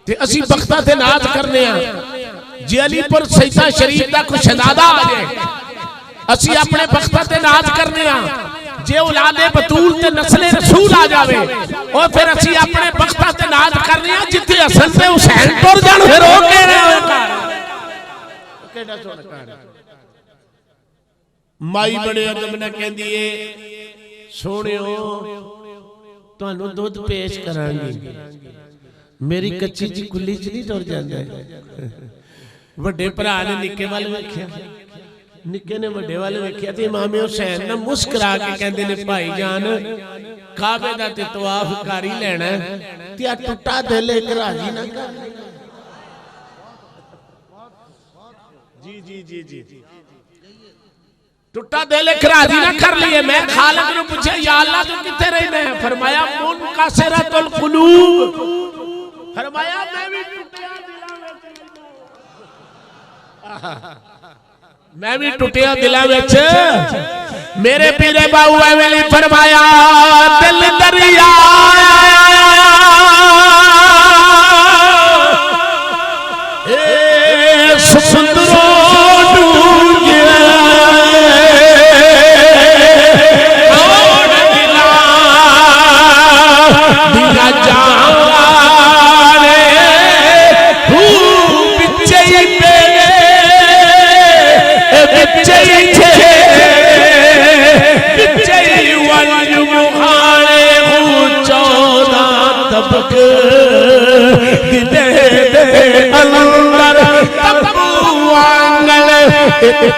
ते असी बख्ता ते नाज करने जे अलीपुर सैयदा शरीफ दा कोई शहजादा आ जाए असी अपने बख्ता ते नाज करने जे औलादे बतूल ते नस्ले रसूल आ जावे और फिर असी अपने बख्ता ते नाज करने जिथे हसन ते हुसैन टुर जाण फिर ओ कह रहे केड़ा सोना कार माई बड़े अदब ने कहंदी है सोहणियो तुहानू दुध पेश करांगी मेरी कच्ची जी कुल्ली च नहीं टुर जांदा वड्डे भरा ने निक्के वाल वेख्या निक्के ने वड्डे वाल वेख्या ते इमाम हुसैन ने मुस्कुरा के कहंदे ने भाई जान काबे दा ते तवाफ कर ही लेना ते आ टुटा दिल एक राजी ना कर जी जी जी जी टुटा दिल एक राजी ना कर लिए मैं खालिद ने पूछा या अल्लाह तू किथे रहना है फरमाया मुनकसिरतुल कुलूब फरमाया मैं भी टुटिया मैं भी टुटिया दिला विच मेरे पीरे बाऊ वेली फरमाया दिल दरिया ए सुंदरो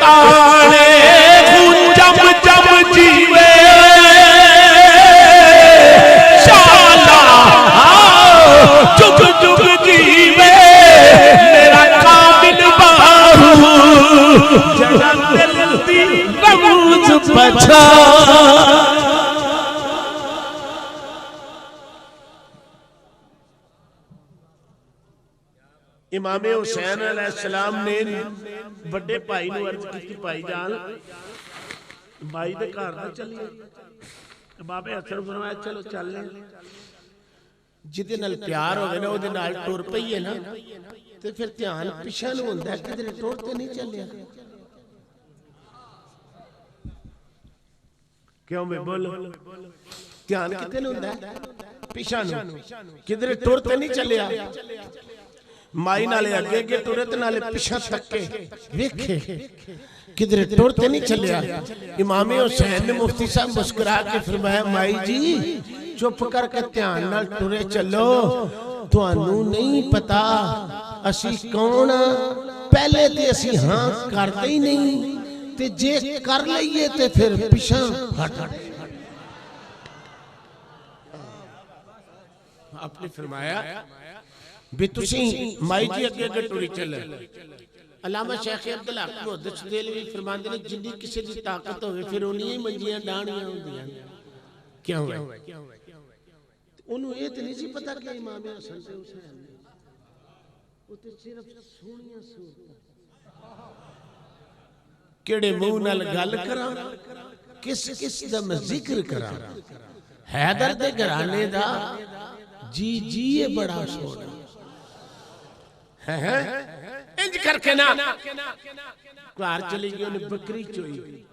ताने जब जब जीवे शाला जुग जुग जीवे मेरा काबिल बाहू जड़ा दिल दी रमूज बचा इमाम हुसैन अलैहिस्सलाम ने बड़े भाई नूं अर्ज की भाई जान भाई दे घर ना चलिए बाबे हसन फरमाया चलो चलने जिदे नाल प्यार होवे ना ओदे नाल टुर पईए ना ते फिर ध्यान पिछे नूं हुंदा है किधरे टुर ते नहीं चलिया क्यों बे बोलो ध्यान किथे नूं हुंदा है पिछे नूं किधरे टुर ते नहीं चलिया माई नाले अगे अगे टुरे ते नाले पिछा तके वेखे किधरे टुर ते नहीं चलिया इमाम हुसैन ने मुफ्ती साहब मुस्कुरा के फरमाया माई जी चुप करके ध्यान नाल टुरे चलो तुहानू नहीं पता असी कौन पहले ते असी हां करदे ही नहीं ते जे कर लईए ते फिर पिछा हट आपने फरमाया भी तुसी माई जी अगे अगे टुरी चले अल्लामा शेख अब्दुल हक मुहद्दिस देलवी फरमांदे ने जिन्नी किसी दी ताकत होवे फिर उन्हीं ही मंजियां डाणियां हुंदियां क्यों है ओनू ये ते नहीं सी पता कि इमाम हसन ते हुसैन ओ ते सिर्फ सोहणियां सूरतां केड़े मुंह नाल गल करां किस किस दा मैं जिक्र करां हैदर दे घराने दा जी जी ये बड़ा सोहना इंज करके ना घर चली गई उन्हें बकरी चोई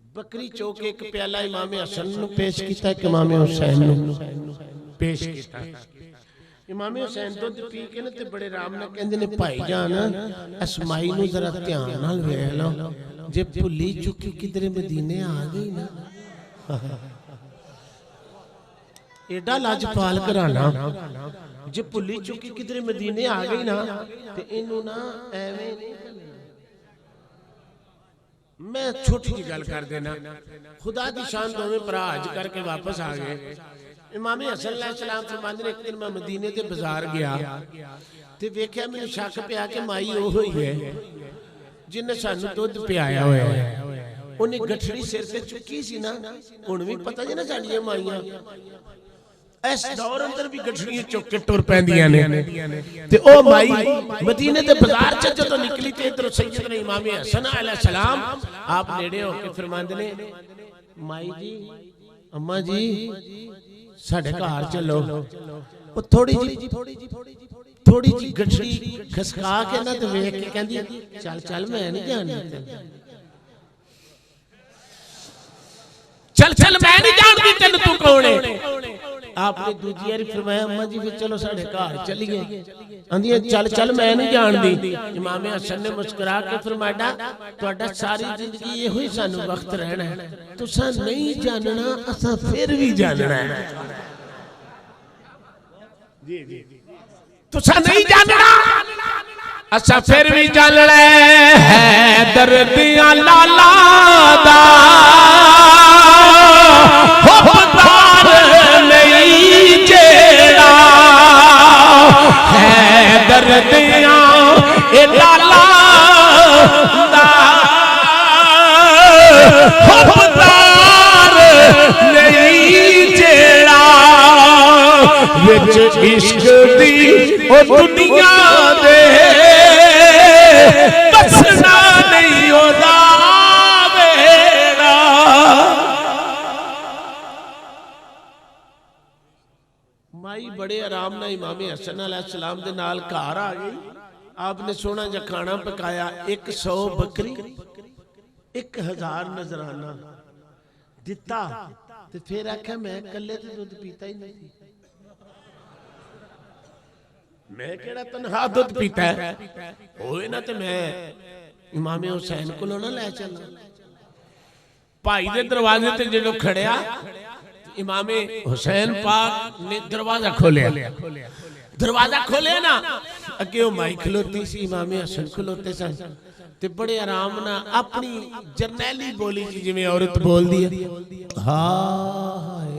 बकरी चो के एक प्याला इमाम हसन नूं पेश कीता कि इमाम हुसैन नूं पेश कीता इमाम हुसैन दुध पी के ना ते बड़े आराम नाल कहंदे ने भाई जान इस माई नूं जरा ध्यान नाल वेख लो जे भुल्ली चुकी किधरे मदीने आ गई ना एडा लाजपाल घराना जे भुल्ली चुकी किधरे मदीने आ गई ना ते इनू ना एवें मैं छोटी जी गल कर देना खुदा दी शान दोवें भरा हज करके वापस आ गए इमाम हसन अलैहिस्सलाम फरमांदे ने एक दिन मैं मदीने ते बाजार गया ते वेख्या मैनूं शक पिया कि माई ओह ही है जिन्ने सानू दुध पियाया होया है उन्हें गठड़ी सिर ते चुकी सी ना हुण भी पता जे ना साडियां माईयां इस दौर अंदर भी गठड़ियां चुक के टुर पैंदियां ने ते ओ माई मदीने दे बाजार च जदों निकली ते इधर सैयदना इमाम हसन अलैहिस्सलाम आप नेड़े होके फरमांदे ने माई जी अम्मा जी साडे घर चलो थोड़ी जी गठड़ी खसका के ना ते वेख के कहंदी चल चल मैं नहीं जानदी चल चल मैं नहीं जानदी तेन तू कौन है। आपने दूजी बारी फरमाया अम्मा जी फिर चलो साडे घर चलिए आंदी चल चल मैं नहीं जानदी। इमाम हसन ने मुस्कुरा के फरमाया तुहाडा सारी जिंदगी इहो ही सानू वक्त रहना है तुसां नहीं जानना असां फिर भी जानना है। जी जी तुसां नहीं जानना असां फिर भी जानना है दर्दियां लाला दा हुब्बार नहीं जेड़ा है दर्दियां ए लाला दा हुब्बार नहीं जेड़ा विच इश्क दी ओ दुनिया दे बसना नहीं ओदा वेड़ा। माई बड़े आराम नाल इमाम हसन अलैहिस्सलाम दे नाल घर आ गई। आपने सोना जा खाना पकाया 100 बकरी 1000 नजराना दिता ते फिर आख्या मैं कल्ले ते दूध पीता ही नहीं मैं केड़ा तनहा दूध पीता है होए ना ते मैं इमाम हुसैन को ना ले चलना। भाई दे दरवाजे ते जो खड़िया इमाम हुसैन पाक ने दरवाजा खोलिया ना अगे वो माई खलोती सी इमाम हसन खलोते सन ते बड़े आराम ना अपनी जरनैली बोली सी जिवें औरत बोलदी है हाय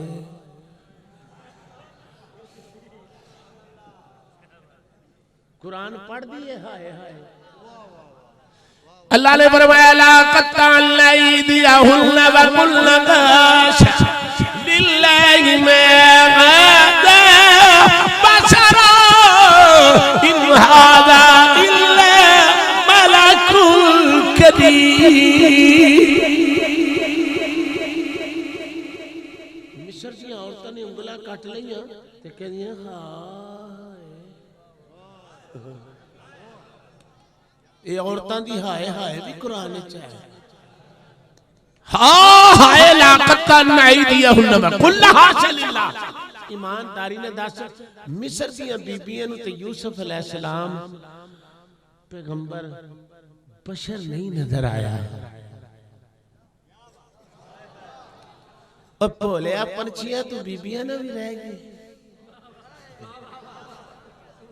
कुरान पढ़ दिए हाय हाय। अल्लाह ने फरमाया ला कत्तालई दिया हुन्ना व कुल्ला काश लिल्लाहि मादा बशरा इन हादा इल्ला मलकुल कबीर। मिस्र दी औरतां ने उंगलां कट लईयां ते कहदियां ये औरतां दी हाय हाय भी कुरान विच है हां हाय लाकत नहीं दिया हुन्ना कुल्ला हाशलिल्लाह। ईमानदारी ने दस मिस्र दी बीबियां नु ते यूसुफ अलैहिस्सलाम पैगंबर बशर नहीं नजर आया। और भोलिया पंछियां तू बीबियां ना भी रह गई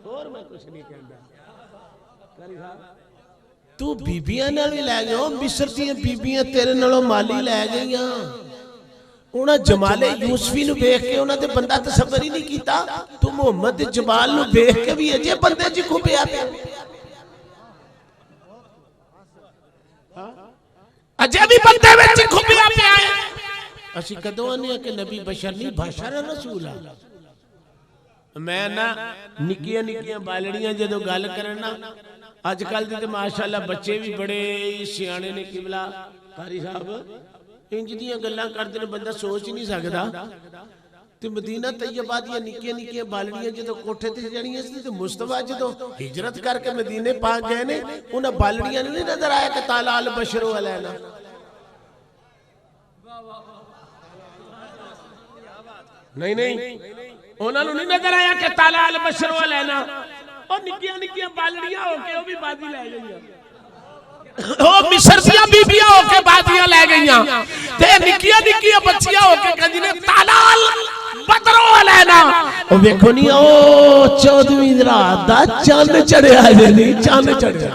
और मैं कुछ नहीं कहता तू बीबियां नाल भी लै गया मिस्र दी बीबियां तेरे नालों माली लै गईयां। उन्हां जमाले यूसुफी नु देख के उन्हां ते बंदा तसव्वुर ही नहीं कीता तू मुहम्मद दे जमाल नु देख के भी अजे बंदे च खुबिया पिया अजे भी बंदे विच खुबिया पिया है। असी कदों आने कि नबी बशर नहीं बशर रसूल है। मैं ना निक्कियां निक्कियां बालड़ियां जदों गल करन ना अजकल दे माशाअल्लाह बच्चे भी बड़े सियाणे ने किबला कारी साहब इंज दियां गल्लां करदे ने बंदा सोच ही नहीं सकदा। ते मदीना तैयबा दियां निक्कियां निक्कियां बालड़ियां जदों कोठे ते जाणियां सी ते मुस्तफा जदों हिजरत करके मदीने पाक गए ने उन्हां बालड़ियां ने नहीं नजर आया कि ताला अल बशरो अलैना नहीं नहीं उन्हां नूं नहीं नजर आया कि ताला अल बशरो अलैना और निक्कियां निक्कियां बालड़ियां होके वो भी बाजी ले गईयां ओ मिस्र दियां बीबियां होके बाजियां ले गईयां ते निक्कियां निक्कियां बच्चियां होके कहंदी ने तालाल बदरो अलैना। ओ देखो नी ओ 14वीं रात दा चंद चढ़िया जे नी चंद चढ़िया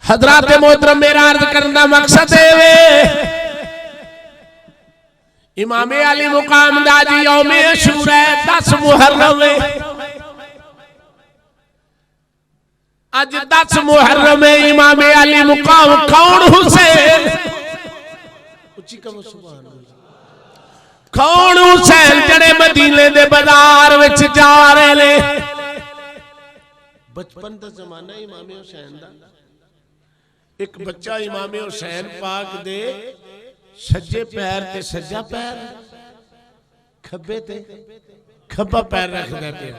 हजरात मोहतरम मेरा अर्ज करने का मकसद है इमाम अली मुकाम दा जी यौम अशूरा 10 मुहर्रम आज 10 मुहर्रम इमाम अली मुकाम कौन हुसैन उच्ची कहो सुभान अल्लाह कौन हुसैन जड़े मदीने दे बाजार विच जा रहे ने बचपन का जमाना इमाम हुसैन का। एक बच्चा इमाम हुसैन पाक दे सज्जे पैर ते सज्जा पैर, खब्बे ते खब्बा पैर रखदा पिया।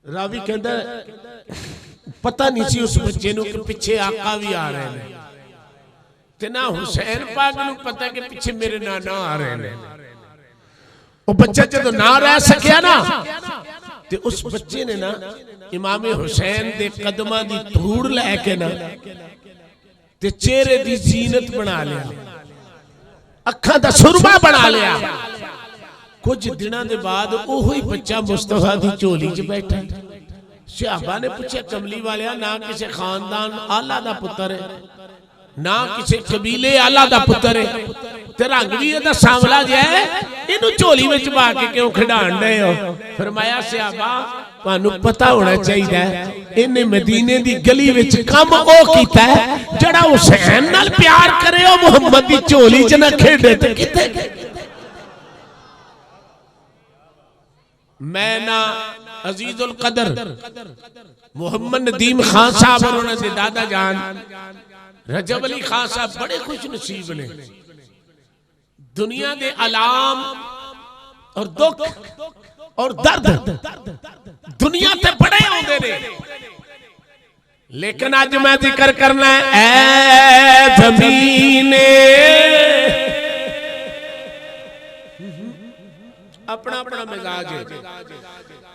रावी कहंदा पता नहीं सी उस बच्चे नूं कि पिछे आका भी आ रहे हैं, ते ना हुसैन पाक नूं पता कि पिछे मेरे नाना आ रहे हैं। वो बच्चा जदों ना रह सकिया ना, ते उस बच्चे ने ना इमाम हुसैन दे कदमां दी धूड़ लैके ना ते चेहरे दी जीनत बना लिया, अखां दा सुरमा बना लिया। कुछ दिनों के बाद ओही बच्चा मुस्तफा दी झोली च बैठा। सहाबा ने पूछा कमली वालिया, ना किसी खानदान आला दा पुत्र है, ना किसी कबीले आला दा पुत्र है, ते रंग भी इहदा सांवला जिहा है, इहनूं झोली विच पा के क्यों खिडाण रहे हो? फरमाया सहाबा तुहानूं पता होना चाहिए इन्हें मदीने दी गली विच काम ओ कीता है जिहड़ा हुसैन नाल प्यार करे ओ मुहम्मद दी झोली च ना खेडे ते किथे। मैं ना अजीजुल कदर मोहम्मद नदीम खान साहब और उन्होंने दादा जान रजब अली खान साहब बड़े खुश नसीब ने। दुनिया के अलाम और दुख और दर्द दुनिया ते बड़े आउंदे ने, लेकिन आज मैं जिक्र करना है ऐ ज़मीने अपना अपना मिजाज है।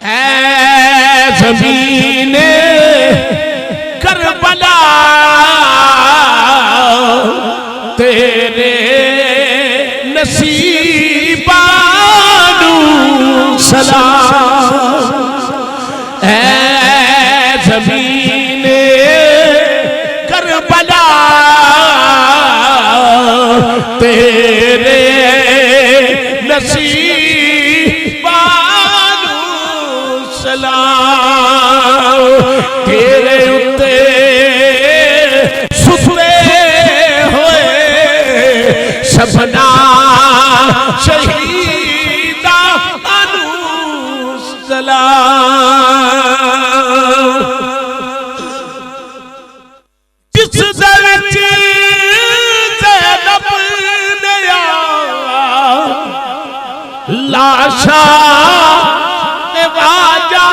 ऐ ज़मीने करबला तेरे नसीबानू सलाम। ऐ ज़मीने करबला तेरे नसीबानू सलाम। तेरे उत्ते सुसरे होए सबना शहीदा अनु सलाम। जिस दर ज़ैनब ने लाशा वाजा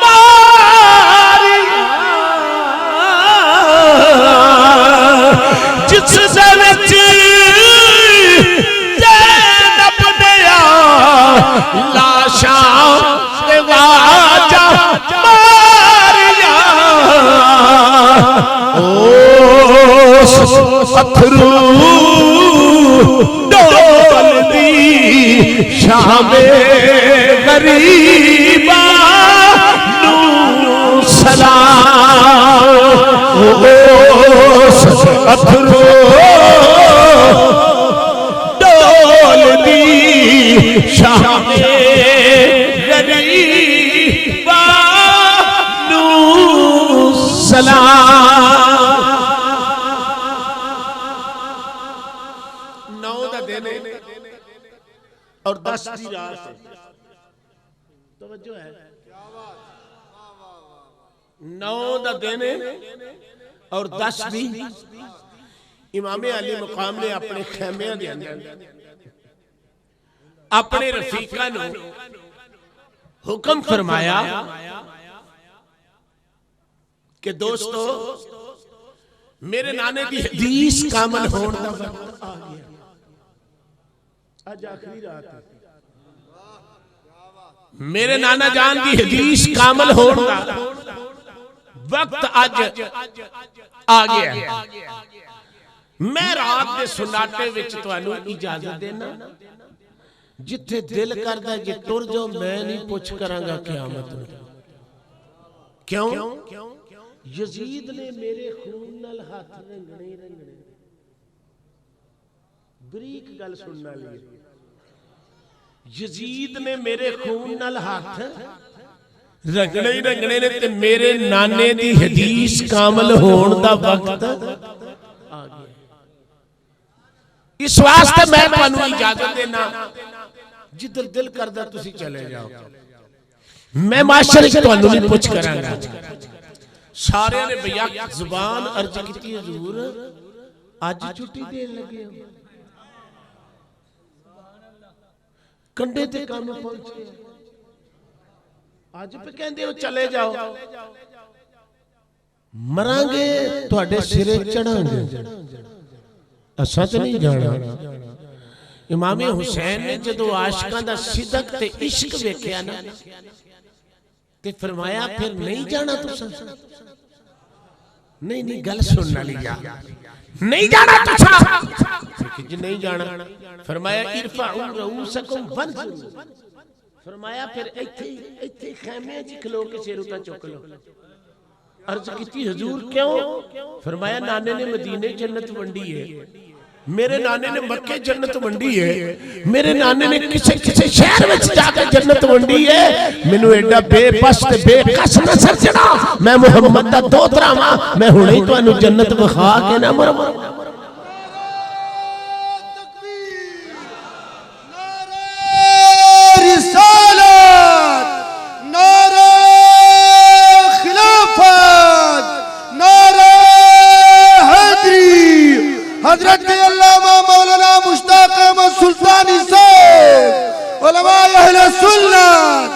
मारी, जिस दर ज़ैनब ने लाशा वाजा मारिया, ओ अथरू डोल दी शामे गरीबा नू सलाम। ओ अथरू डोल दी शामे गरीबा नू सलाम। 9 दा दिन और 10 की रात है। तवज्जो है, 9 दा दिन और 10 दी। इमाम अली मुकाम ने अपने खैमे दे अंदर अपने रफीका नू हुक्म फरमाया कि दोस्तों मेरे नाने की हदीस कामल होने का वक्त आ गया। आज आखिरी रात है, मेरे नाना जान की हदीस कामल होने का वक्त आज आ गया। मैं रात के सुनाटे विच तुहानू इजाजत देना, जिथे दिल करदा जे तुर जाओ, मैं नहीं पुछ करांगा क़यामत में। क्यों? यजीद ने मेरे खून नाल हाथ रंगने रंगने। बरीक गल सुनना ली, यजीद ने मेरे खून नाल हाथ रंगने ही रंगने ने, ते मेरे नाने दी हदीस कामल होने दा वक्त आ गया। इस वास्ते मैं तुहानू इजाजत देना, जिधर दिल करदा तुसी चले जाओ। मैं माशरे च तुहानू नहीं पुछ करांगा। सारे ने भैया जुबान अर्ज की हजूर अज छुट्टी देन लगे हो, कंडे ते काम पहुंचे, अज पे कहंदे हो चले जाओ, मरांगे तुहाडे सिरे चढ़ांगे, असां ते नहीं जाना। इमाम हुसैन ने जदों आशिकां दा सिदक ते इश्क वेखिया ना ते फरमाया फिर नहीं जाना तुसां? नहीं नहीं गल सुनने वाली जा, नहीं जाना तुसां? जी नहीं जाना। फरमाया इरफाउ रऊसकुम वंज़ुरू, फरमाया फिर इत्थे खैमे च खलो के सिर उता चुक लो। अर्ज की हजूर क्यों? फरमाया नाने ने मदीने जन्नत वंडी है, मेरे नाने ने मक्के जन्नत वंडी है, मेरे नाने ने किसे किसे शहर में जाकर जन्नत वंडी है। मैनू एडा बेबस ते बेकस न सजना, मैं मुहम्मद दा दोतरा वां, मैं हुणे ही तुहानू जन्नत विखा के ना मरवा। हजरत अल्लामा मौलाना मुश्ताक अहमद सुल्तानी साहब उलमा अहले सुन्नत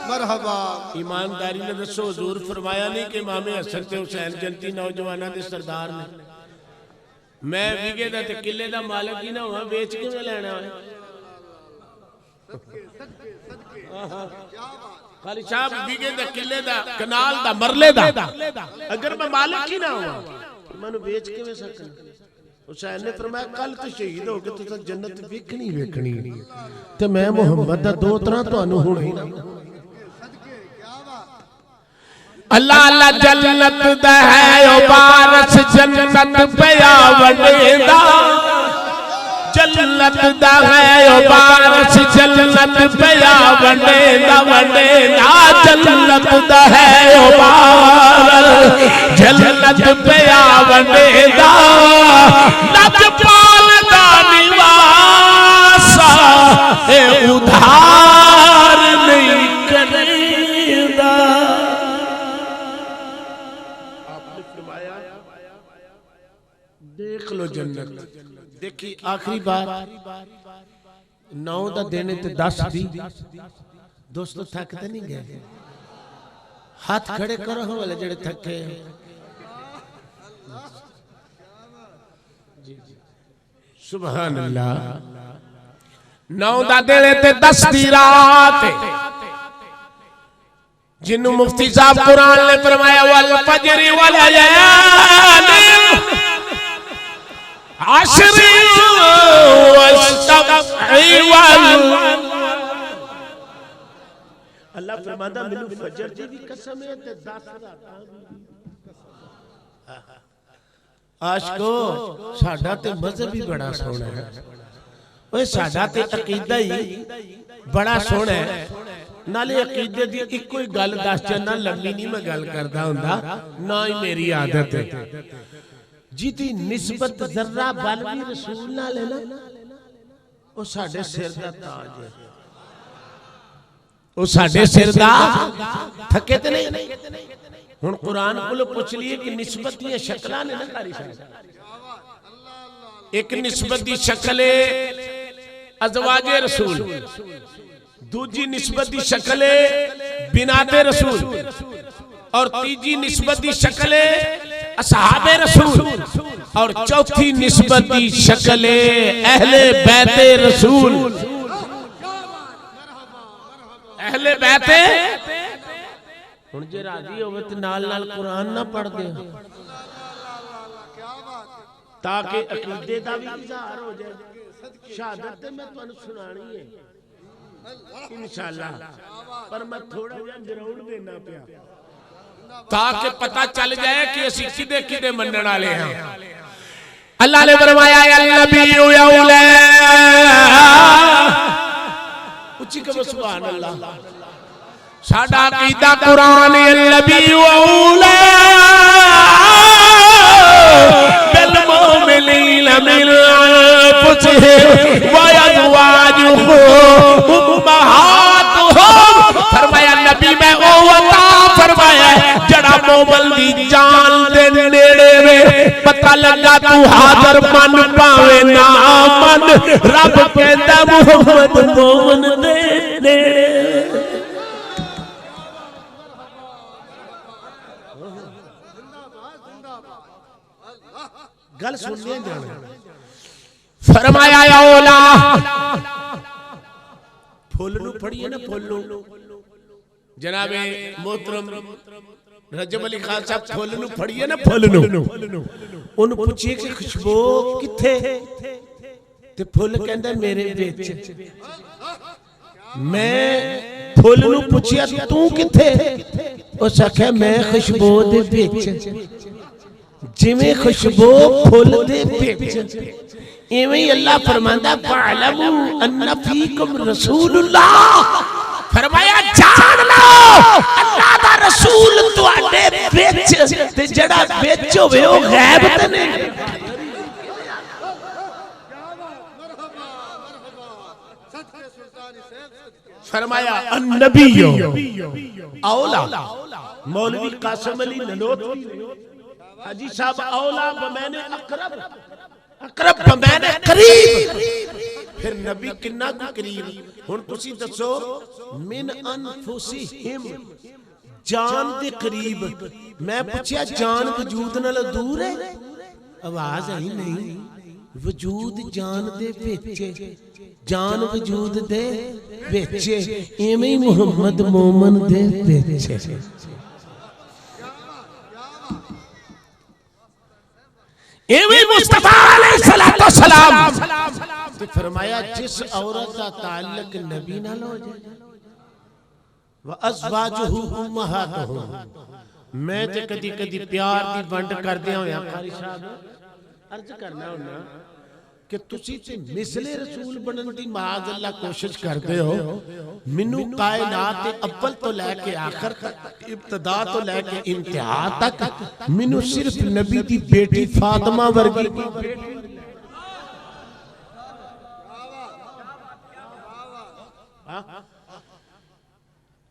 मरहबा। ईमानदारी ने दसो हुजूर फरमाया नहीं कि इमाम हसन ते हुसैन जन्नती नौजवानां दे सरदार ने। मैं विगे दा ते किले दा मालिक ही ना होवां, बेच किवें लेना है? खाली साहब विगे दा किले दा कनाल दा मरले दा अगर मैं मालिक ही ना होवां मैनू बेच किवें सकना? हुसैन ने फरमाया कल तो शहीद हो गए, तुसां जन्नत वेखनी वेखनी ते मैं मुहम्मद दा दोतरा तुहानू हुणे ही ना। अल्लाह अल्लाह जन्नत दा है ओ बारस, जन्नत पिया वडेंदा, जन्नत दा है ओ बारस, जन्नत पिया वडेंदा वडेंदा, जन्नत दा है ओ बारस, जन्नत पिया वडेंदा, लजपाल दा निवास ए उधार नहीं करेंदा। आपने फरमाया देख लो जन्नत। देखी आखिरी बार 9 दा दिन ते 10 दी दोस्तों थकते नहीं गए? हाथ खड़े करो हो वाले जेड़े थके। सुभान अल्लाह। 9 दा दिन ते 10 दी रात, जिन्नू मुफ्ती साहब कुरान ने फरमाया वल फजरी वल लयाली आशरी वस्तफ़ी वल। अल्लाह फरमाता मैनू फजर दी भी कसम है ते 10 रातां दी। आशिको साडा ते मज़हब ही बड़ा सोहना है, ओए साडा ते अकीदा ही बड़ा सोहना है। नाले अकीदे दी इक्को ही गल दस जाना, लंबी नहीं मैं गल करदा हुंदा, ना ही मेरी आदत है। जिदी निस्बत जर्रा बल भी रसूल नाल है ना, वो साडे सिर दा ताज है, वो साडे सिर दा। थके ते नहीं? हुण कुरान कोलों पुछ लीए कि निस्बत दी शक्लां ने ना कारी साहब। एक निस्बत दी शक्ल है अज़वाजे रसूल, दूजी निस्बत दी शक्ल है बिनाते रसूल, और तीजी निस्बत दी शक्ल है असहाबे रसूल, और चौथी निस्बत दी शक्ल है अहले बैते रसूल। अहले बैते हुण जे राजी होवे ते नाल नाल कुरान ना पढ़ दे ताकि अकीदे दा भी इज़हार हो जाए। शहादत ते मैं तुहानू सुनानी है इंशाअल्लाह, पर मैं थोड़ा जिहा ग्राउंड देना पिया ताकि पता चल जाए कि असी किदे किदे मनण वाले हां। अल्लाह ने फरमाया या नबी यौला उच्ची कहो सुभान अल्लाह। साडा अकीदा कुरान नबी यौला बिल मुमिनीन मिन अनफुसिहिम व अज़वाजुहुम उम्महातुहुम। फरमाया नबी मैं पता लगा तू हाजर मन पावे ना मन रब कहता मुहम्मद मोमन दे नेड़े। गल सुनने जाना फरमाया औला फुल नू फड़िए ना फुल नू जनाबे मोहतरम रजब अली खान साहब फुल नू फड़िए ना फुल नू उन पूछिए कि खुशबू किथे ते फुल कहंदा मेरे विच। मैं फुल नू पूछिया तू किथे उस आख्या मैं खुशबू दे विच। जिवें खुशबू फुल दे विच इवें ही अल्लाह फरमांदा फअलमू अन्ना फीकुम रसूलुल्लाह। फरमाया जान लो अल्लाह दा रसूल तुहाडे विच ते जेड़ा विच होवे ओ गैब ते नहीं। फरमाया अन्नबियो औला मौलवी कासिम अली नलोतवी हाजी साहब औला बमैने अकरब अकरब बमैने करीब। फिर नबी किन्ना को करीब हुन तुसी दसो मिन अनफुसिहिम जान दे करीब। मैं पूछया जान वजूद नाल दूर है आवाज आई नहीं। वजूद जान दे विच जान वजूद दे विच इवें ही मुहम्मद मोमन दे विच। इवें मुस्तफा अलैहिस्सलातो सलाम ते फरमाया जिस औरत का ताल्लुक नबी नाल हो जाए व अज़वाजुहु उम्महातुहुम। मैं ते कदी कदी प्यार दी वंड करदे होया कारी साहब अर्ज करना हुन्ना कि तुसी ते मिसले रसूल बनन दी माज़ अल्लाह कोशिश करदे हो। मैनू कायनात दे अव्वल तो लेके आखिर तक इब्तिदा तो लेके इंतहा तक मैनू सिर्फ नबी दी बेटी फातिमा वर्गी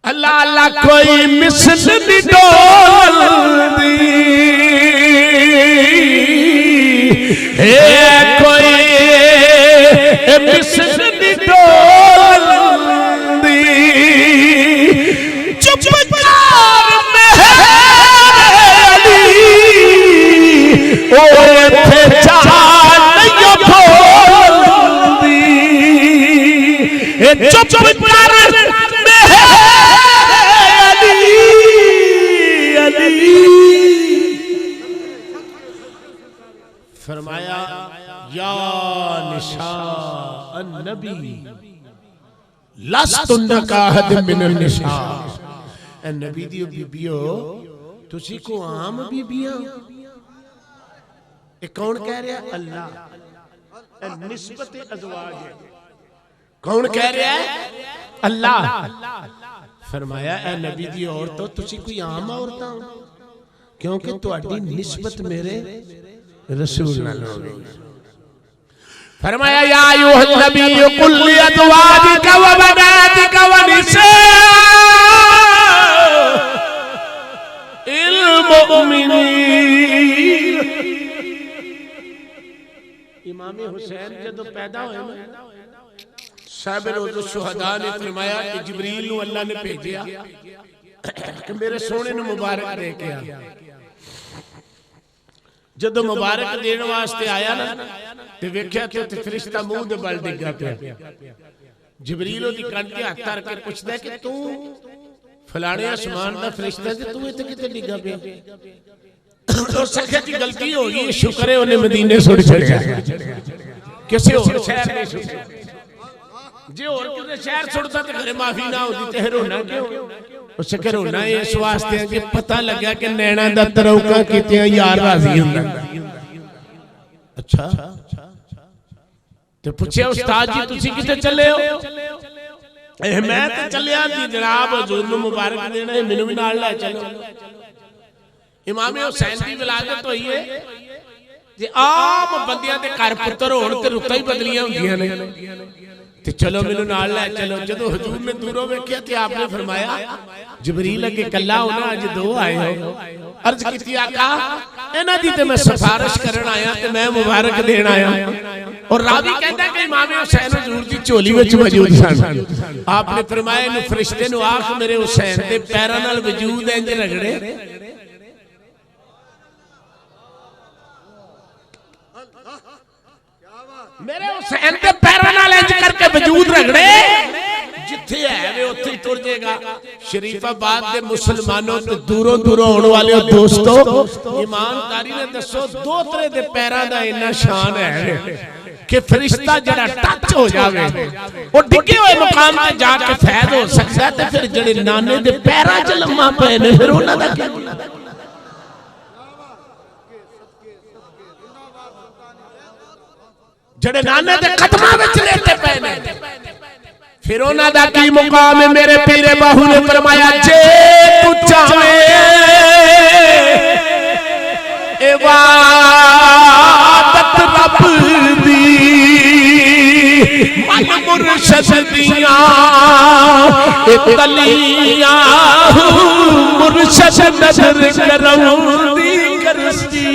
अल्लाह अल्लाह कोई मिसल दी डोलदी कोई मिसल दी डोलदी चुप कर मेहली ओए थे जान नहीं बोलदी चुप कर फरमाया या निशा अन्नबी लस्तुन्ना काहद मिनन निशा। ए नबी दी बीबियो तुसी को आम बीबियां। ए कौन कह रहा है अल्लाह। ए निस्बत अज़वाज है। कौन कह रहा है अल्लाह। फरमाया ए नबी दी औरतों तुसी कोई आम औरतां क्योंकि तुहाडी निस्बत मेरे रसूल नाल हो गई। फरमाया या अय्युहन नबी कुल लिअज़वाजिका व बनातिका व निसाइल मुमिनीन। इमाम हुसैन जब पैदा हुए साहब रोज़ शुहदा ने फरमाया कि जिब्रील नू अल्लाह ने भेजिया कि मेरे सोने नू मुबारक दे के आ। जदों मुबारक देने वास्ते आया ना ते वेख्या कि उत्ते फरिश्ता मुंह दे बल डिग्गा पिया। जिब्रील ओदी कंन ते हत्थ धर के पुछदा कि तू फलाने आसमान दा फरिश्ता ते तू इत्थे किते डिग्गा पिया। तो सखे की गलती हो गई शुक्र है उन्हें मदीने छोड़ छड़िया किसी और शहर नहीं छुड़ता। जे और किसी शहर छुड़ता तो घरे माफी ना होती ते रोना क्यों। उसे के रोना इस वास्ते कि पता लगा कि नैना दा तरौका कीते यार राजी हुंदा। अच्छा ते पूछे उस्ताद जी तुसी किते चले हो। मैं तो चलिया जी जनाब हुजूर नू मुबारक देना है मैनू भी नाल ले चलो। इमाम हुसैन दी विलादत होई है जे आम बंदियां दे घर पुत्तर होण ते रुत्तां ही बदलियां हुंदियां ने ते चलो मैनू नाल लै चलो। जदों हुजूर ने दूरों वेख्या ते आपने फरमाया जबरील अगे कल्ला होना, अज दो आए हो। अर्ज की आका इन्हां दी ते मैं सिफारिश करन आया ते मैं मुबारक देन आया। और रावी कहता कि इमाम हुसैन हुजूर दी झोली विच मौजूद सन। आपने फरमाया इन्हू फरिश्ते नू आख मेरे हुसैन दे पैरां नाल वजूद इंज रगड़े मेरे हुसैन दे पैरां नाल इंज करके वजूद रगड़े जिथे है वे उत्थे ही तुर जाएगा। शरीफाबाद दे मुसलमानों ते दूरों दूरों आने वाले दोस्तों ईमानदारी ने दसो दोतरे दे पैरां दा इन्ना शान है कि फरिश्ता जड़ा टच हो जावे वो डिगे हुए मुकाम ते जाके फैद हो सकता है। ते फिर जड़े नाने दे पैरां च लम्मा पे ने फिर उन्हां दा क्या जड़े नाने दे कदमां विच लेटे पे ने फिर उन्हां दा की मुकाम है। मेरे पीरे बाहू ने फरमाया जे तू चाहे इबादत रब दी मन मुर्शद दियां तलियां मुर्शद नजर करौंदी करसी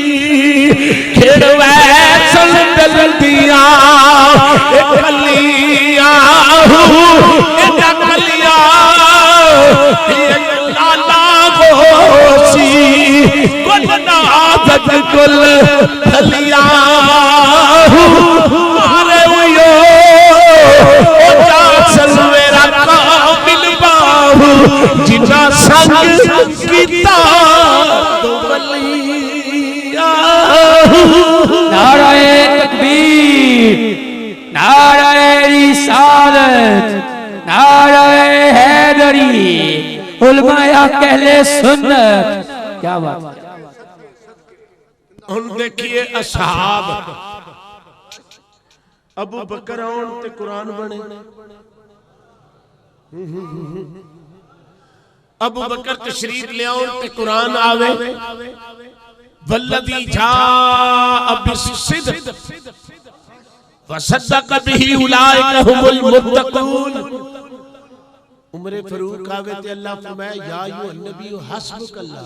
खेड़ वैसल दिल दियां कलियां कलियां लाला गोसी गुलनाज़त गुल फलियां मारे हुयो सलवेरा कामिल बाहू जिना संग कीता तो बलिया। नाराए तकबीर, नाराए रिसालत, नाराए हैदरी, उलमाए अहले सुन्नत। क्या बात है। हुन देखिए असहाब अबू बकर आउन ते कुरान बने। अबू बकर तशरीफ ले आउन ते कुरान आवे। वल्लदी जाअ बिस्सिद्क़ वसद्दक़ बिही उलाइका हुमुल मुत्तक़ून। उमर फारूक आवे ते अल्लाह फरमाया या अय्युहन नबी हस्बुकल्लाह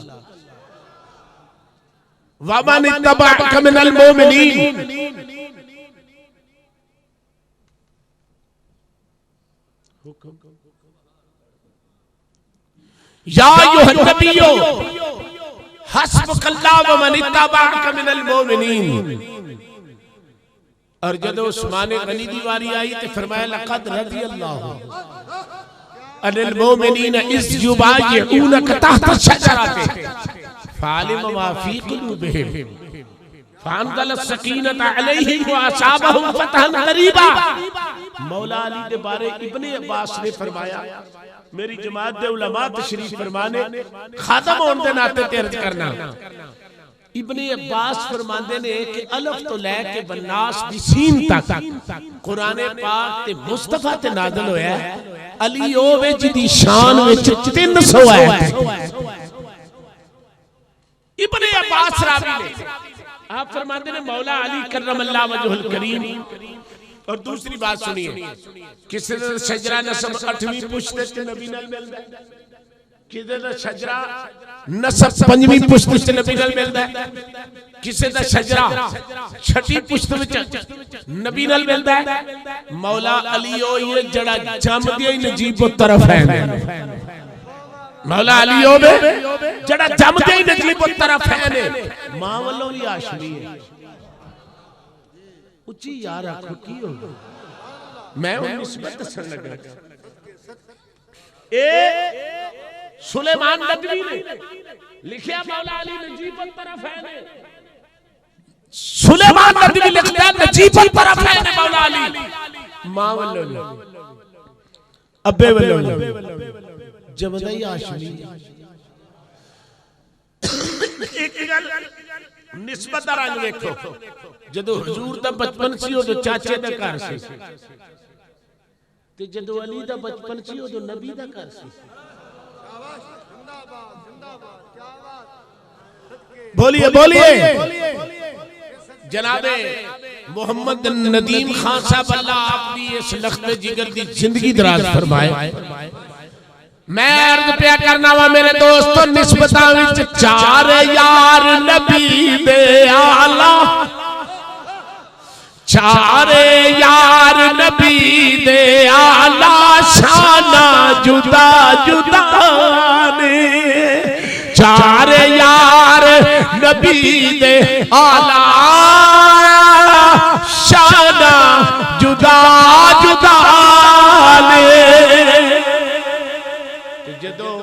व मन इत्तबअक मिनल मोमिनीन। या अय्युहन नबी हस्बुकल्लाह व मन इत्तबअक मिनल मोमिनीन। और जब उस्मान गनी दी वारी आई तो फरमाया लक़द रज़ियल्लाहु अनिल मोमिनीन इज़ युबायिऊनक तहत शजरतिन फ़अलिम मा फ़ी क़ुलूबिहिम फ़अनज़ल सकीनत अलैहिम व असाबहुम फ़तहन क़रीबा। मौला अली के बारे इब्ने अब्बास ने फरमाया मेरी जमात दे उलमा तशरीफ फरमाने खादम होने के नाते अर्ज करना। इब्ने अब्बास फरमाते ने कि अलफ तो लेके बन्नास दी सीन तक कुरान पाक ते मुस्तफा ते नाज़िल होया है। अली ओ वे जिदी शान विच 300 आयत। इब्ने अब्बास रावी ने आप फरमाते ने मौला अली करमल्लाहु वजहुल करीम। और दूसरी बात सुनिए किसी ने शजरा नसब 8वीं पुश्त ते नबी नाल मिलदा है, किसी दा शजरा नसब 5वीं पुश्त ते नबी नाल मिलदा है, किसी दा शजरा 6वीं पुश्त विच नबी नाल मिलदा है। मौला अली ओ ये जड़ा जमदे ही नजीब तरफ है। मौला अली ओ जड़ा जमदे ही नजीब तरफ है ने मां वालों भी हाशमी है। उची यार आखो की हो मैं उन निस्बत दसन लगा। ए सुलेमान नदवी ने लिखिया मौला अली नजीबत तरफ है ने। सुलेमान नदवी लिखता नजीबत तरफ है ने मौला अली मां वल्लो अब्बे वल्लो जमदा ही हाशमी। एक गल निस्बत दा रंग देखो जदों हुजूर दा बचपन सी उदों चाचे दा घर सी ते जदों अली दा बचपन सी उदों नबी दा घर सी। बोलिए बोलिए जनाबे मोहम्मद नदीम खान साहब अल्लाह आपकी इस लख्ते जिगर दी जिंदगी दराज फरमाए। मैं अर्ज पिया करना वा मेरे दोस्तों, निस्बतां विच चार यार नबी दे आला, चार यार नबी दे आला, शाना जुदा जुदा ने। चार यार नबी दे आला, शाना जुदा जुदा ने। जदों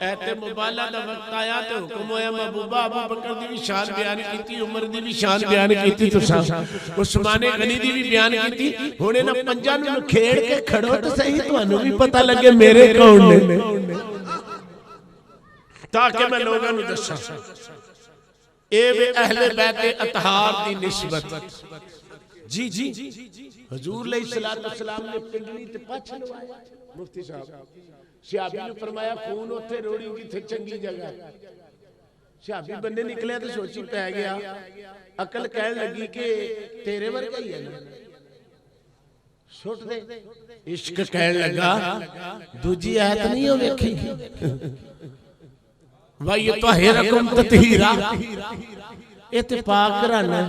ऐते मुबाला दा वक्त आया तो हुक्म होया महबूबा अबू बकर दी भी शान बयान कीती, उमर दी भी शान बयान कीती, तुसां उस्मान गनी दी भी बयान कीती। हुणे ना पंजां नूं खेड़ के खड़ो तो सही, तुहानू भी पता लगे मेरे कौन ने, ताकि मैं लोगों नूं दस्सां। ए वे अहले बैत अतहार दी निस्बत। जी जी हुजूर अलैहिस्सलातु वस्सलाम ने पिंडली ते पछ लवाया। मुफ्ती साहब सियाबी ने फरमाया खून उत्थे रोड़ी जिथे चंगी जगह। सियाबी बंदे निकले तो सोची पै गया। अकल कह लगी कि तेरे वर्गा ही है ना, सुट दे। इश्क कह लगा दूजी आयत नहीं हो वेखी, वाह ये तहरकुम ततहीरा, ये ते पाक रहना।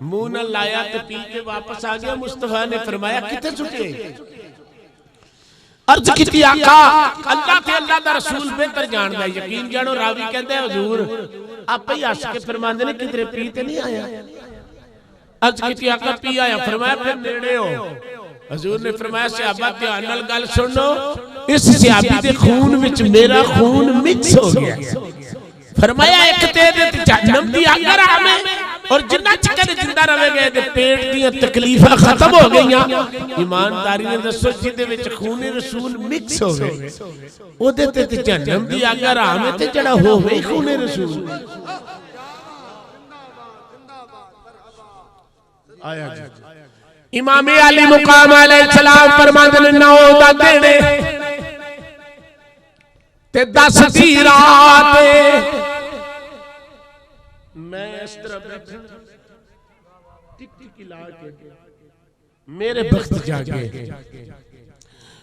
मुंह न लाया ते पी के वापस आ गया। मुस्तफा ने फरमाया किथे छुटे? अर्ज की आका अल्लाह ते अल्लाह दा रसूल बेहतर जानदा। यकीन जानो रावी कहंदे हुजूर आपे ही हस के फरमांदे ने किधरे पी ते नहीं आया। अर्ज की आका पी आया। फरमाया फिर नेड़े हो। हुजूर ने फरमाया सहाबा ध्यान नाल गल सुनो, इस सहाबी दे खून विच मेरा खून मिक्स हो गया। फरमाया एक तेरे ते जहन्नम दी अग रामे और जिन्ना चिकर जिंदा रवेगे ते पेट दी तकलीफां खत्म हो गईयां। ईमानदारी ने दसो जिदे विच खून रसूल मिक्स होवे ओदे ते जहन्नम दी अग रामे ते जड़ा होवे खून रसूल। आया जी इमाम अली मुकाम अलैहिस्सलाम फरमांदे ने 9 दा देने ते 10 दी रात। मैं इस तरह बैठा टिक टिक ला के मेरे बख्त जागे,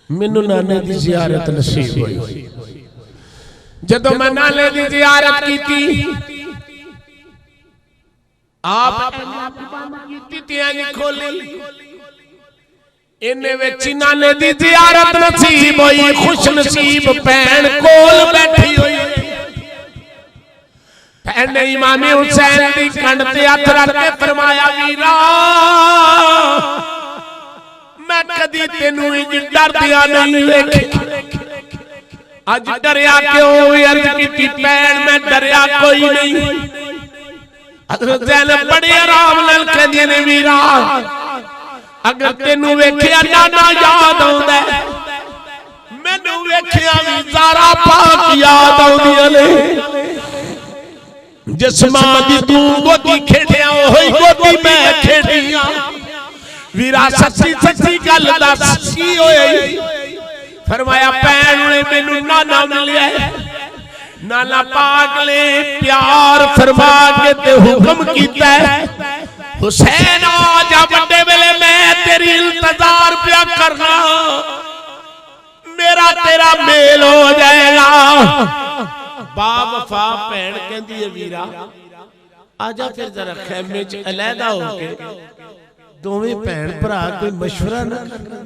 मैनू नाने दी जियारत नसीब हुई। जदों मैं नाने दी जियारत कीती आप खोली इन्ने विच नाने दी जियारत नसीब हुई। खुश नसीब भैन कोल बैठी हुई। भैन ने इमाम हुसैन दी कंध ते हथ रख के फरमाया वीरा मैं कदी तेनू इंज डरदिया नहीं वेखिया, अज डरिया क्यों? अर्ज कीती भैन मैं डरिया कोई नहीं। हज़रत ज़ैनब बड़े आराम नाल कहंदी ने वीरा अगर तेनू वेखिया नाना याद आउंदा, मैनू वेखिया वी ज़ारा पाक याद आउंदियां ने। जिस मां दी तू गोदी खेड़िया ओही गोदी मैं खेड़िया। वीरा सच्ची सच्ची गल दस की होई? फरमाया भैन ने मैनू नाना मिलिया। नाना पाक ने प्यार फरमा के ते हुक्म कीता हुसैन आजा बड़े वेले मैं तेरी इंतजार पिया करना, मेरा तेरा मेल हो जाएगा। बावफा भैन कहंदी है वीरा आजा फिर जरा खैमे च अलहदा होके दोवें भैन भरा कोई मशवरा ना करना।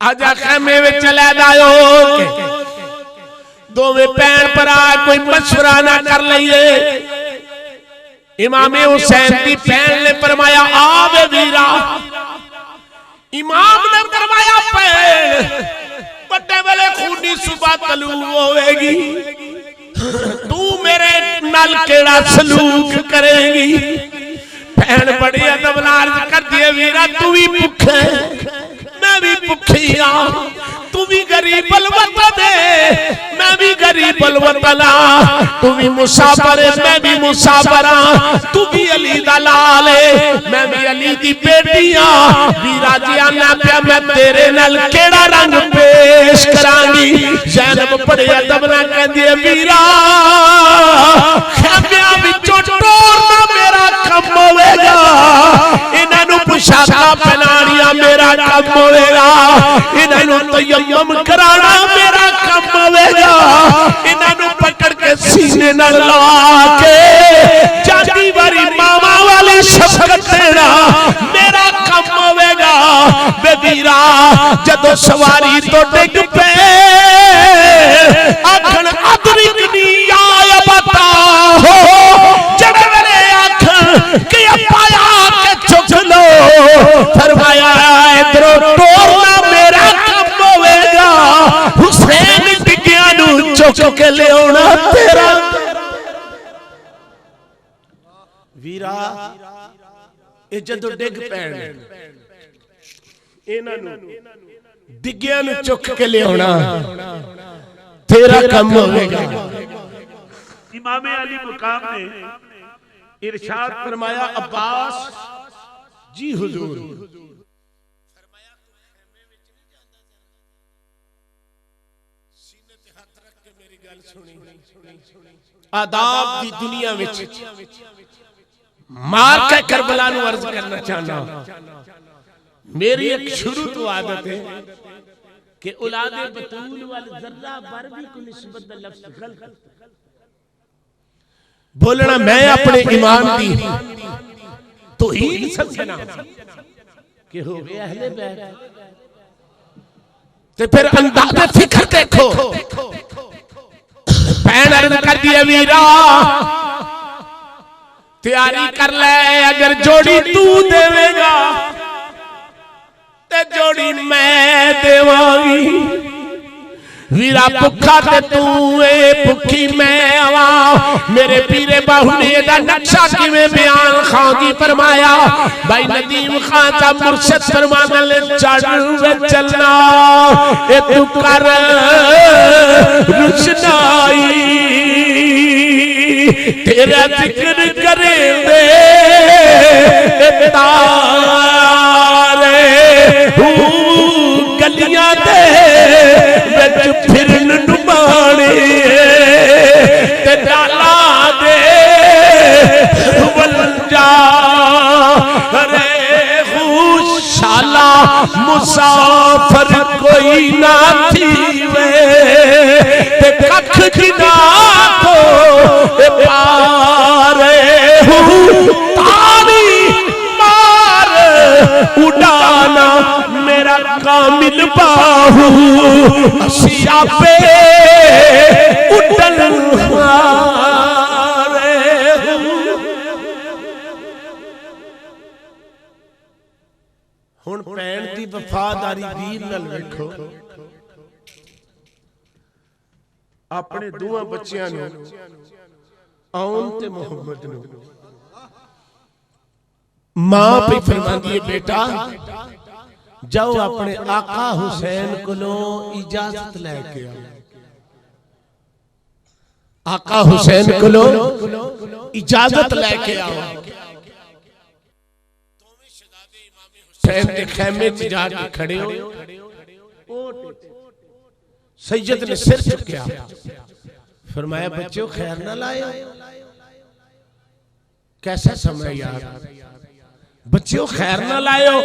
आजा खैमे विच अलहदा होके दोवें भैन भरा कोई मशवरा ना कर लईए। इमाम हुसैन दी भैन ने फरमाया आवे वीरा। इमाम ने फरमाया भैन बड़े वेले खूनी सुबह तलू होवेगी, तू मेरे नाल केड़ा सलूक करेगी? भैन बड़ी अदब नाल करदी है वीरा तू भी भुखे मैं भी भुखी हां, तू भी गरीब अलवतन मैं भी गरीब अलवतन, तू भी मुसाफिर मैं भी मुसाफिर, तू भी अली दा लाल मैं भी अली दी बेटी हां। वीरा जी आना पिया मैं तेरे नाल केड़ा रंग पेश करांगी? ज़ैनब बड़े अदब नाल कहंदी है वीरा खैमियां विचों टोरना मेरा कम तयम्मुम कराना मेरा काम होवेगा इन्हां पकड़ के सीने नाल ला के जाती वारी मामा वाली शफकत देना मेरा काम होवेगा वे वीरा जदों सवारी तो डिग पे आखन अदरिक नी आय बता हो जड़े मेरे आखन कि पाया के चुक लो फरमाया इधरों टोरना मेरा काम होवेगा हुसैन डिग्गिया नू चुक के ले आना तेरा वीरा ए जदों डिग पैण इन्हां नू डिग्गिया नू चुक के ले आना तेरा काम होवेगा। इमाम अली मुकाम ने इरशाद फरमाया अब्बास जी हुजूर फरमाया तू खेमे विच नहीं जांदा सीने ते हाथ रख के मेरी गल सुनी आदाब दी दुनिया विच मार के करबला नू अर्ज करना चाहना मेरी एक शुरू तो आदत है कि औलादे बतूल वाल जर्रा बर भी को निस्बत दा लफ्ज गलत बोलना मैं अपने ईमान दी तौहीद समझना कि हो गए अहले बैत ते फिर अंदाज़े फिक्र देखो भैन अर्ज कर दिए वीरा तैयारी कर ले अगर जोड़ी तू देवेगा ते जोड़ी मैं देवांगी वीरा भुखा ते तू ए भुखी मैं आवा मेरे पीरे बाहू ने दा नक्शा किवें बयान खांगी फरमाया भाई नदीम खान दा मुर्शिद फरमाने ले चढ़ वे चलना ए तू कर रुशनाई तेरा जिक्र करे दे तारे गलियां दे विच फिरन नुमाने ते डाला दे वलजा रे खुशाला मुसाफिर कोई ना थीवे ते कख जिना को पारे ताली मार उड़ाना मेरा कामिल बाहू असिया पे उड़न हारे हुण भैन दी वफादारी वीर नाल वेखो अपने दोवां बच्चियां नूं आउन ते मोहम्मद नूं मां पे फरमांदी है बेटा जाओ अपने आका हुसैन कोलों इजाजत लेके आओ आका हुसैन कोलों इजाजत लेके आओ हुसैन के खेमे च जाके खड़े हो सैयद ने सिर चुकया फरमाया बच्चों खैर ना लाए कैसा समय यार बच्चों खैर ना लायो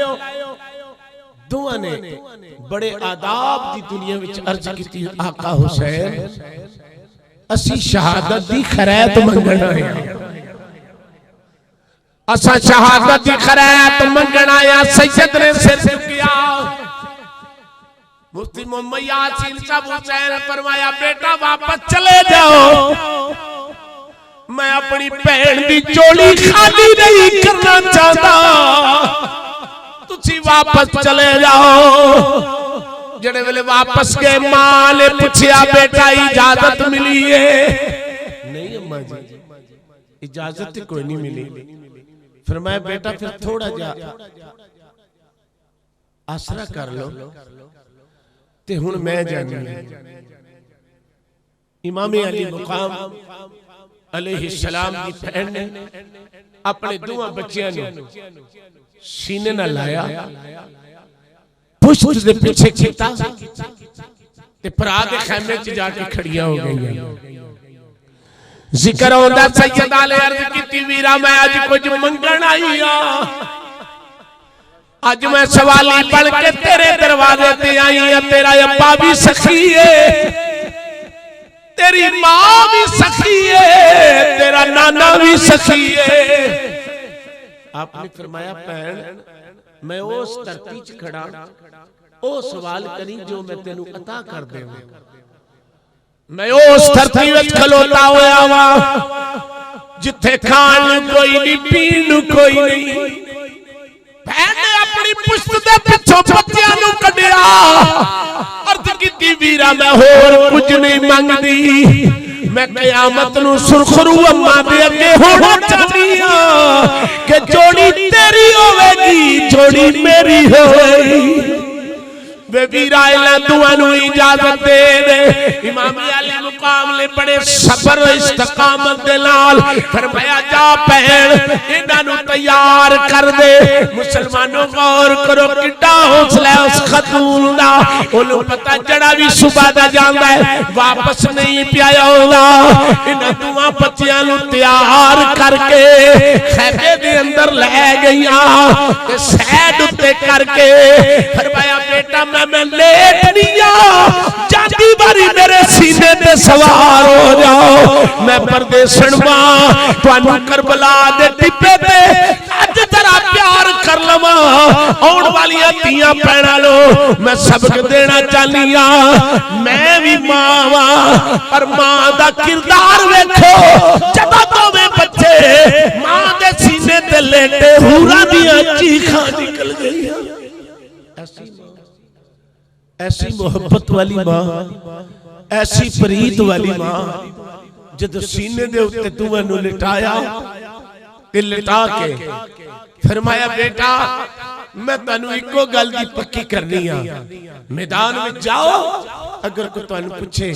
दोवां ने बड़े आदाब दी दुनिया विच अर्ज कीती आका हुसैन असी शहादत दी खैरात मंगण आया असा शहादत दी खैरात मंगण आया सैयद ने सिर चुकया मुफ्ती मोहम्मद यासीन साहब हुसैन फरमाया बेटा वापस चले जाओ मैं अपनी भैन दी चोली खाली नहीं करना चाहता तुसी वापस चले जाओ जेड़े वेले वापस गए मां ने पूछया बेटा इजाजत मिली है नहीं अम्मा जी इजाजत कोई नहीं मिली फरमाया बेटा फिर थोड़ा जा आसरा कर लो ते हुण मैं जानी इमाम अली मुकाम अलैहिस्सलाम दी बहन ने अपने दोवां बच्चियां नूं सीने नाल लाया पुष्ट दे पीछे कीता ते भरा दे खेमे च जाके खड़ियां हो गईयां जिक्र होंदा सैयद आले अर्ज कीती वीरा मैं अज कुछ मंगण आई हां अज मैं सवाली बन के तेरे दरवाजे ते आई है। तेरा अब्बा भी सखी है, तेरी मां भी सखी है, तेरा नाना भी सखी है। आपने फरमाया भैन मैं उस धरती च खड़ा, ओ सवाल करी जो मैं तेनू अता कर देवां। मैं उस धरती विच खलोता होया वा जिथे खाण नूं कोई नहीं, पीण नूं कोई नहीं। भैन ने अपनी पुश्त दे पिछों बच्चियां नूं कढिया, अर्ज कीती वीरा मैं होर कुछ नहीं मंगदी, मैं कयामत नूं सुरखरू अम्मा दे अगे होना चाहनी हां कि जोड़ी तेरी होवेगी, जोड़ी मेरी होवेगी। वीरा इला दुआनू इजाजत दे दे। इमाम अली मुकाम ले बड़े सबर और इस्तकामत दे नाल फरमाया जा भैन इन्हां नू तैयार कर दे। मुसलमानों गौर करो किड्डा हौसला उस खतून दा। ओनू पता जड़ा भी सुबह दा जांदा है वापस नहीं पिया आउंदा। इन्हां दुआ बच्चियां नू तैयार करके खैमे दे अंदर ले गईयां ते सैड उत्ते करके फरमाया बेटा मैं लेटनिया जाती बारी मेरे सीने ते सवार हो जाओ। मैं परदेसन मां तुहानू करबला दे टिप्पे ते अज जरा प्यार कर लवां। आउण वालियां धीआं भैणां लो मैं सबक देना चाहनी हां। मैं भी मां वां पर मां दा किरदार वेखो। जदों दोवें बच्चे मां दे सीने ते लेटे हूरां दियां चीखां निकल गईयां। ऐसी मोहब्बत वाली मां, ऐसी प्रीत वाली मां जद सीने दे उत्ते तुहां नू लिटाया ते लिटा के फरमाया बेटा मैं तैनू इको गल दी पक्की करनी आ। मैदान में जाओ अगर कोई तुहानू पूछे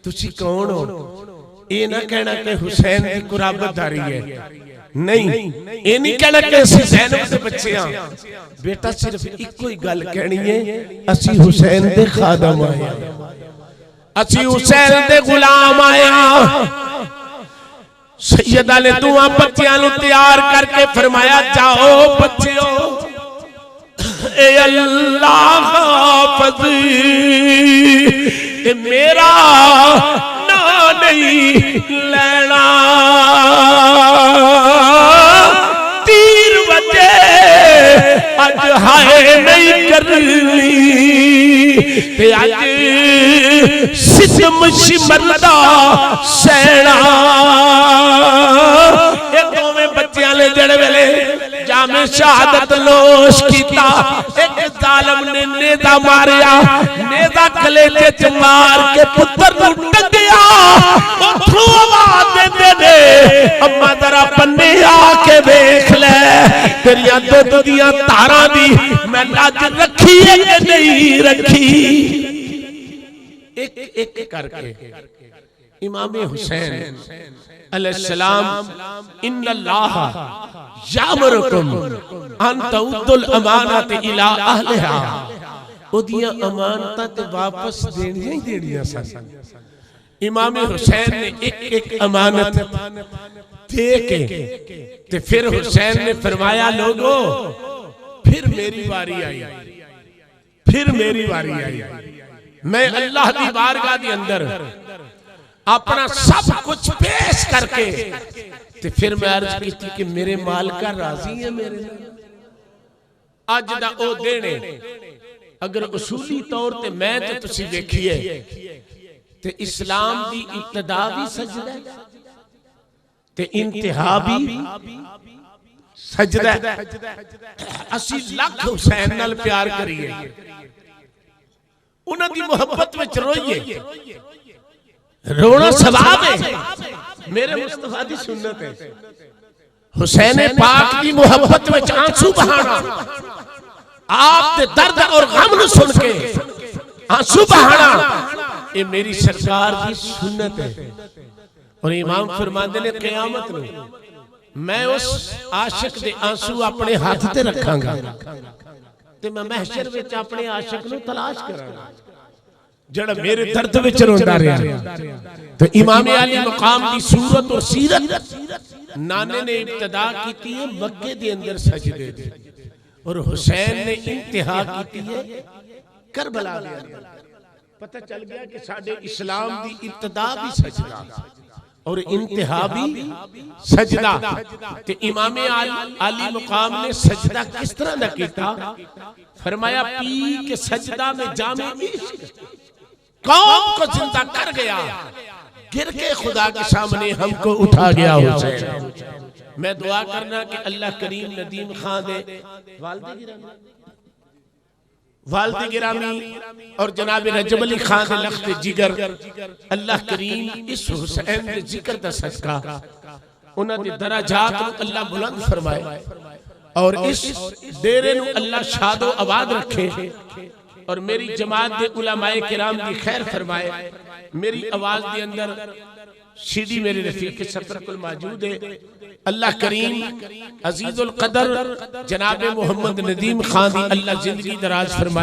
तुसी कौन हो, ये ना कहना कि हुसैन दी कुराबतदारी है। नहीं ये नहीं कहना कि असीं ज़ैनब दे बच्चे हां। बेटा सिर्फ इको ही गल कहनी है असीं हुसैन दे खादम आए, असीं हुसैन दे गुलाम आए। सैयदा ने दुआ बच्चियां नूं तैयार करके फरमाया जाओ बच्चियों ए अल्लाह हाफ़िज़ ए मेरा ना नहीं लेना। तीर बजे अज हाय नहीं करनी ते अज सितम सिमरदा सैना। ये दोवें बच्चियां ने जड़े वेले जामे शहादत नोश कीता। एक जालिम ने नेदा मारिया, नेदा कलेजे च मार के पुत्र नूं टंगिया। उठो आवाज देंदे ने अम्मा जरा पन्ने आके देख ले तेरियां दुध दियां धारां दी मैं लज रखी है कि नहीं रखी। एक एक करके इमाम हुसैन अलैहिस्सलाम इन्नल्लाह यामुरुकुम अन तउद्दुल अमानत इला अहलिहा। ओदियां अमानतां ते वापस देणियां ही देणियां सन। इमाम हुसैन ने एक एक अमानत दे के ते फिर हुसैन ने फरमाया लोगो फिर मेरी बारी आई, फिर मेरी बारी आई। मैं अल्लाह दी बारगाह दे अंदर अपना सब कुछ पेश करके ते फिर मैं अर्ज की कि मेरे मालिका राजी है मेरे अज दा ओ देने। अगर उसूली तौर ते मैं ते तुसी देखिए ते इस्लाम दी इब्तिदा भी सजदा ते इंतहा भी सजदा। असी लख हुसैन नाल प्यार करिए, उन्हां दी मोहब्बत विच रोइए। रोना सवाब है, मेरे मुस्तफा दी सुन्नत है। हुसैन पाक की मोहब्बत में आंसू बहाना, आप दे दर्द और गम नूं सुन के आंसू बहाना, ये मेरी सरकार की सुन्नत है। और इमाम फरमाते ने क़यामत नूं मैं उस आशिक दे आंसू अपने हाथ ते रखांगा ते मैं महशर विच अपने आशिक नूं तलाश करांगा जड़ा मेरे दर्द विच रोंदा रहा। तो इमाम अली मकाम की सूरत और सीरत नाने ने इब्तिदा की है मक्के दे अंदर सजदे दे। और हुसैन ने इंतहा की है करबला दे अंदर। पता चल गया कि साडे इस्लाम दी इब्तदा भी सजदा और इंतहा भी सजदा। ते इमाम आली मुकाम ने सजदा किस तरह दा कीता? फरमाया पी के सजदा में जामे इश्क कौम को जिंदा कर गया, गिर के खुदा के सामने हमको उठा गया हुसैन। मैं दुआ करना कि अल्लाह करीम नदीम खां दे वालदे गिरामी और जनाब रजब अली खान दे लख्त जिगर अल्लाह करीम इस हुसैन दे जिक्र दा सदका उन्हां दे दराजात नूं अल्लाह बुलंद फरमाए और इस डेरे नूं अल्लाह शादो आबाद रखे और मेरी जमात दे उलमाए किराम दी खैर फरमाए। मेरी आवाज दे अंदर सीडी मेरे रफीक सफर कुल मौजूद है। अल्लाह करीम अजीजुल कदर जनाब मोहम्मद नदीम खान दी अल्लाह जिंदगी दराज फरमाए।